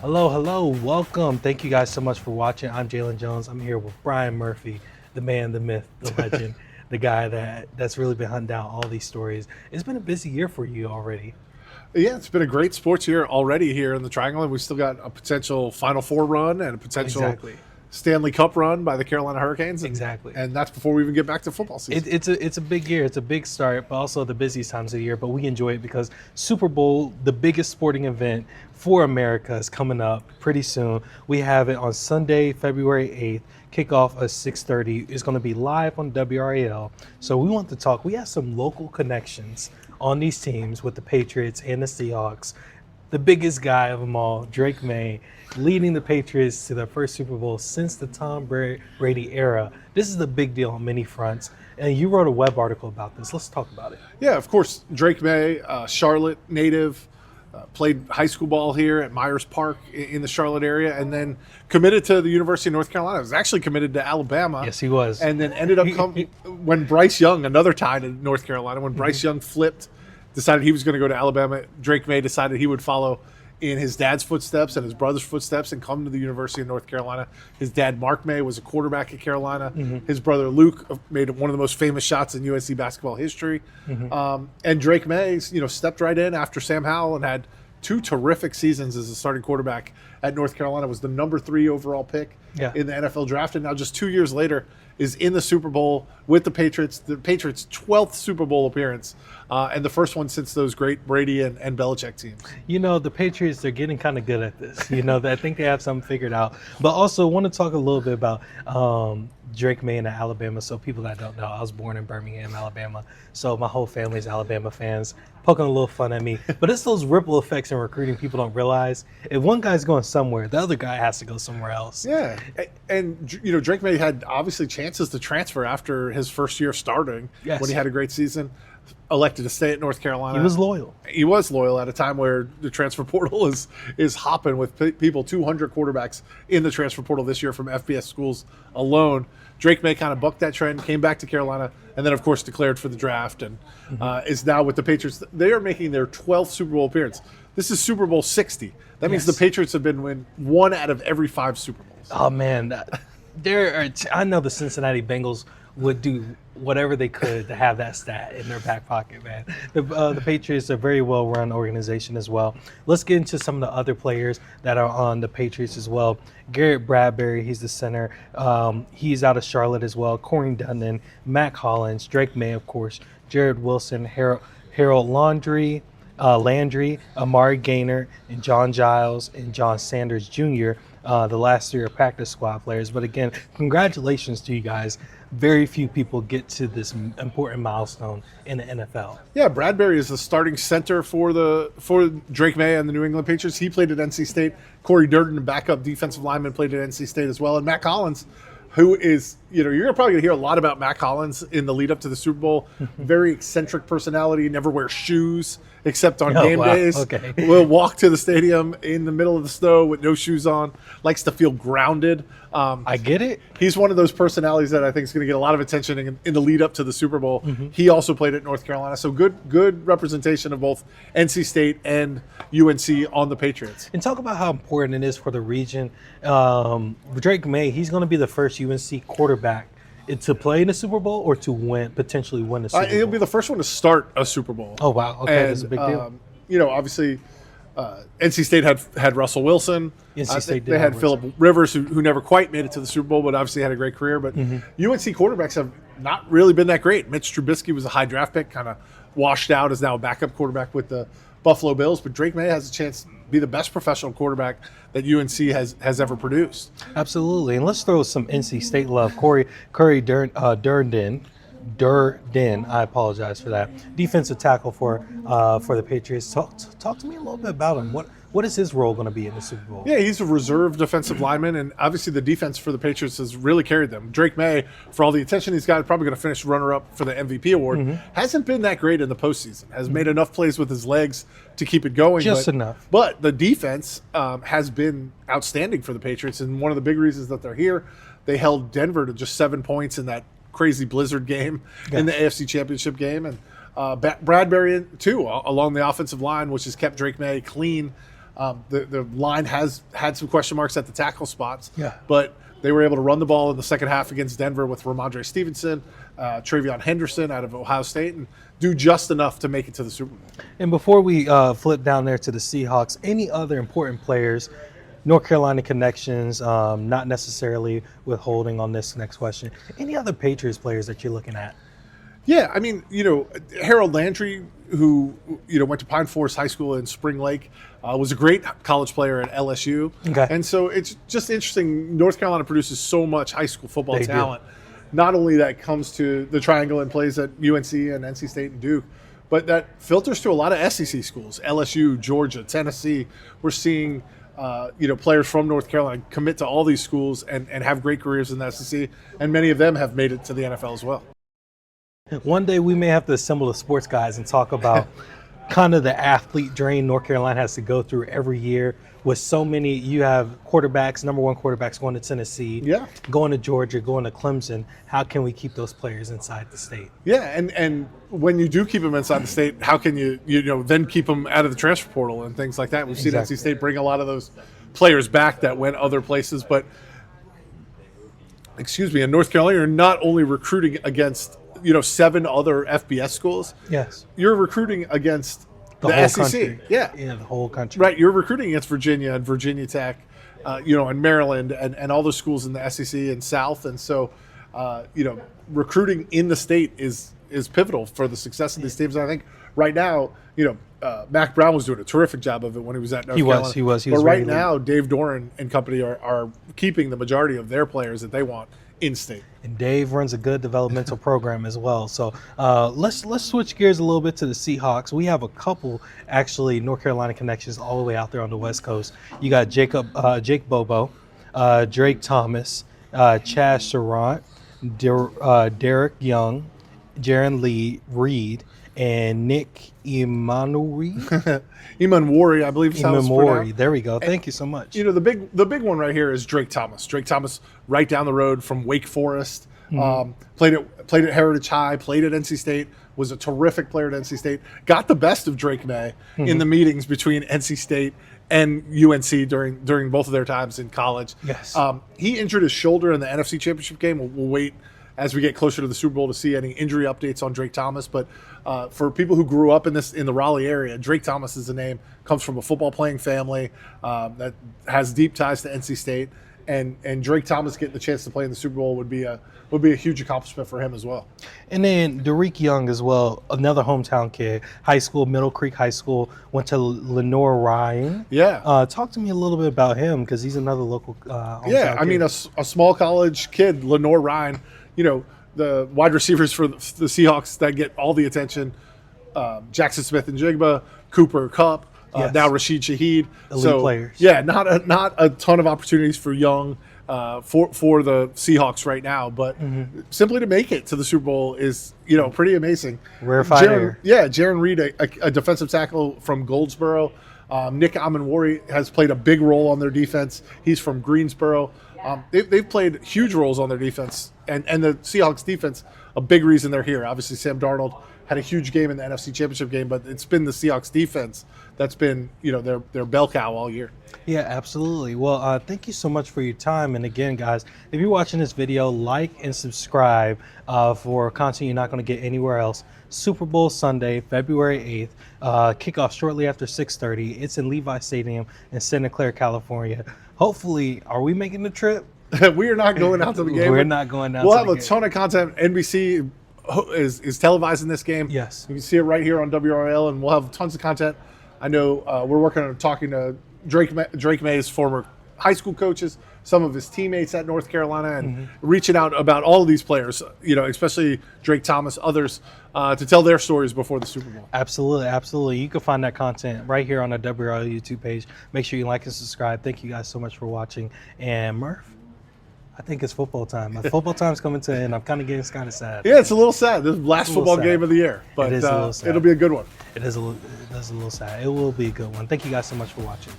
Hello, hello, welcome. Thank you guys so much for watching. I'm Jalen Jones. I'm here with Brian Murphy, the man, the myth, the legend, the guy that's really been hunting down all these stories. It's been a busy year for you already. Yeah, it's been a great sports year already here in the Triangle, and we still got a potential Final Four run and a potential Exactly. Stanley Cup run by the Carolina Hurricanes. Exactly. And that's before we even get back to football season. It's a big year. It's a big start, but also the busiest times of the year. But we enjoy it because Super Bowl, the biggest sporting event for America, is coming up pretty soon. We have it on Sunday, February 8th. Kickoff at 6:30. It's going to be live on WRAL. So we want to talk. We have some local connections on these teams with the Patriots and the Seahawks. The biggest guy of them all, Drake Maye, leading the Patriots to their first Super Bowl since the Tom Brady era. This is a big deal on many fronts. And you wrote a web article about this. Let's talk about it. Yeah, of course, Drake Maye, Charlotte native, played high school ball here at Myers Park in the Charlotte area, and then committed to the University of North Carolina. Was actually committed to Alabama. Yes, he was. And then ended up when Bryce Young, another tie to North Carolina, when Bryce Young flipped, decided he was going to go to Alabama, Drake Maye decided he would follow in his dad's footsteps and his brother's footsteps and come to the University of North Carolina. His dad, Mark Maye, was a quarterback at Carolina. His brother, Luke, made one of the most famous shots in UNC basketball history. And Drake Maye, stepped right in after Sam Howell and had two terrific seasons as a starting quarterback at North Carolina. Was the number 3 overall pick in the NFL draft. And now just 2 years later is in the Super Bowl with the Patriots 12th Super Bowl appearance, and the first one since those great Brady and Belichick teams. The Patriots, they're getting kind of good at this. I think they have something figured out. But also want to talk a little bit about Drake Maye in Alabama. So people that don't know, I was born in Birmingham, Alabama. So my whole family's Alabama fans, poking a little fun at me. But it's those ripple effects in recruiting people don't realize. If one guy's going somewhere, the other guy has to go somewhere else. Yeah, and Drake Maye had obviously chances to transfer after his first year starting when he had a great season. Elected to stay at North Carolina. He was loyal. He was loyal at a time where the transfer portal is hopping with people. 200 quarterbacks in the transfer portal this year from FBS schools alone. Drake Maye kind of bucked that trend, came back to Carolina, and then, of course, declared for the draft and is now with the Patriots. They are making their 12th Super Bowl appearance. This is Super Bowl 60. That means the Patriots have been win 1 out of every 5 Super Bowls. Oh, man. I know the Cincinnati Bengals would do whatever they could to have that stat in their back pocket, man. The Patriots are a very well-run organization as well. Let's get into some of the other players that are on the Patriots as well. Garrett Bradbury, he's the center. He's out of Charlotte as well. Corey Dundon, Matt Collins, Drake Maye, of course, Jared Wilson, Harold Landry, Amari Gaynor, and John Giles, and John Sanders Jr., the last 3 are practice squad players. But again, congratulations to you guys. Very few people get to this important milestone in the NFL. Yeah, Bradbury is the starting center for Drake Maye and the New England Patriots. He played at NC State. Corey Durden, backup defensive lineman, played at NC State as well. And Matt Collins, who is, you're probably going to hear a lot about Matt Collins in the lead up to the Super Bowl. Very eccentric personality, never wears shoes except on game days. Okay. Will walk to the stadium in the middle of the snow with no shoes on, likes to feel grounded. I get it. He's one of those personalities that I think is going to get a lot of attention in the lead up to the Super Bowl. He also played at North Carolina. So good representation of both NC State and UNC on the Patriots. And talk about how important it is for the region. Drake Maye, he's going to be the first UNC quarterback to play in the Super Bowl or to potentially win the Super Bowl? He'll be the first one to start a Super Bowl. Oh, wow. Okay, and, that's a big deal. Obviously, NC State had Russell Wilson. NC State they had Phillip Rivers, who never quite made it to the Super Bowl, but obviously had a great career. But UNC quarterbacks have not really been that great. Mitch Trubisky was a high draft pick, kind of washed out, is now a backup quarterback with the Buffalo Bills. But Drake Maye has a chance to be the best professional quarterback that UNC has ever produced. Absolutely. And let's throw some NC State love. Corey Durden, I apologize for that. Defensive tackle for the Patriots. Talk to me a little bit about him. What is his role going to be in the Super Bowl? Yeah, he's a reserve defensive lineman, and obviously the defense for the Patriots has really carried them. Drake Maye, for all the attention he's got, probably going to finish runner-up for the MVP award. Hasn't been that great in the postseason. Has made enough plays with his legs to keep it going. Just enough. But the defense has been outstanding for the Patriots, and one of the big reasons that they're here, they held Denver to just 7 points in that crazy blizzard game in the AFC Championship game. And Bradbury, too, along the offensive line, which has kept Drake Maye clean The line has had some question marks at the tackle spots. Yeah. But they were able to run the ball in the second half against Denver with Ramondre Stevenson, Travion Henderson out of Ohio State, and do just enough to make it to the Super Bowl. And before we flip down there to the Seahawks, any other important players, North Carolina connections, not necessarily withholding on this next question, any other Patriots players that you're looking at? Yeah, I mean, Harold Landry, who, went to Pine Forest High School in Spring Lake, was a great college player at LSU. Okay. And so it's just interesting. North Carolina produces so much high school football They do. talent. Not only that comes to the Triangle and plays at UNC and NC State and Duke, but that filters to a lot of SEC schools, LSU, Georgia, Tennessee. We're seeing players from North Carolina commit to all these schools and have great careers in the SEC, and many of them have made it to the NFL as well. One day we may have to assemble the sports guys and talk about kind of the athlete drain North Carolina has to go through every year with so many. You have quarterbacks, number one quarterbacks going to Tennessee, Yeah. going to Georgia, going to Clemson. How can we keep those players inside the state? Yeah, and when you do keep them inside the state, how can you then keep them out of the transfer portal and things like that? We've seen Exactly. NC State bring a lot of those players back that went other places, but in North Carolina, you're not only recruiting against 7 other FBS schools. Yes. You're recruiting against the whole SEC. country. Yeah, The whole country. right. You're recruiting against Virginia and Virginia Tech, and Maryland and all those schools in the SEC and South, and so recruiting in the state is pivotal for the success of these teams. And I think right now, Mac Brown was doing a terrific job of it when he was at North Carolina. He was. But right very now, Dave Doran and company are keeping the majority of their players that they want in state. And Dave runs a good developmental program as well. So let's switch gears a little bit to the Seahawks. We have a couple actually North Carolina connections all the way out there on the West Coast. You got Jake Bobo, Drake Thomas, Chaz Surratt, Derek Young, Jaron Lee Reed, and Nick Imanwari. Imanwari, I believe is how it's pronounced. There we go. Thank you so much. The big one right here is Drake Thomas. Drake Thomas, right down the road from Wake Forest, played at Heritage High, played at NC State, was a terrific player at NC State. Got the best of Drake Maye in the meetings between NC State and UNC during both of their times in college. Yes. He injured his shoulder in the NFC Championship game. We'll wait as we get closer to the Super Bowl to see any injury updates on Drake Thomas. But for people who grew up in the Raleigh area, Drake Thomas is a name, comes from a football playing family that has deep ties to NC State. And Drake Thomas getting the chance to play in the Super Bowl would be a huge accomplishment for him as well. And then Derek Young as well, another hometown kid, high school, Middle Creek High School, went to Lenore Ryan. Yeah. Talk to me a little bit about him because he's another local hometown Yeah, I kid. mean, a small college kid, Lenore Ryan, the wide receivers for the Seahawks that get all the attention, Jackson Smith and Jigba, Cooper Kupp, Yes. now Rashid Shaheed. Elite players. Yeah, not a ton of opportunities for Young for the Seahawks right now, but simply to make it to the Super Bowl is pretty amazing. Rarefied air. Jaron Reed, a defensive tackle from Goldsboro. Nick Imanwari has played a big role on their defense. He's from Greensboro. They've played huge roles on their defense, and the Seahawks defense, a big reason they're here. Obviously, Sam Darnold had a huge game in the NFC Championship game, but it's been the Seahawks defense that's been their bell cow all year. Yeah, absolutely. Well, thank you so much for your time. And again, guys, if you're watching this video, like and subscribe for content you're not going to get anywhere else. Super Bowl Sunday, February 8th, kickoff shortly after 6:30. It's in Levi Stadium in Santa Clara, California. Hopefully, are we making the trip? We are not going out to the game. We're not going out We'll to have the a game. ton of content. NBC is televising this game. Yes. You can see it right here on WRAL, and we'll have tons of content. I know we're working on talking to Drake Maye's former high school coaches, some of his teammates at North Carolina, and reaching out about all of these players, especially Drake Thomas, others, to tell their stories before the Super Bowl. Absolutely, absolutely. You can find that content right here on the WRL YouTube page. Make sure you like and subscribe. Thank you guys so much for watching. And Murph, I think it's football time. My football time's coming to an end. I'm kind of getting kind of sad. Yeah, it's a little sad. This is the last It's a little football sad. game of the year, but It is a little sad. it'll be a good one. It is a little sad. It will be a good one. Thank you guys so much for watching.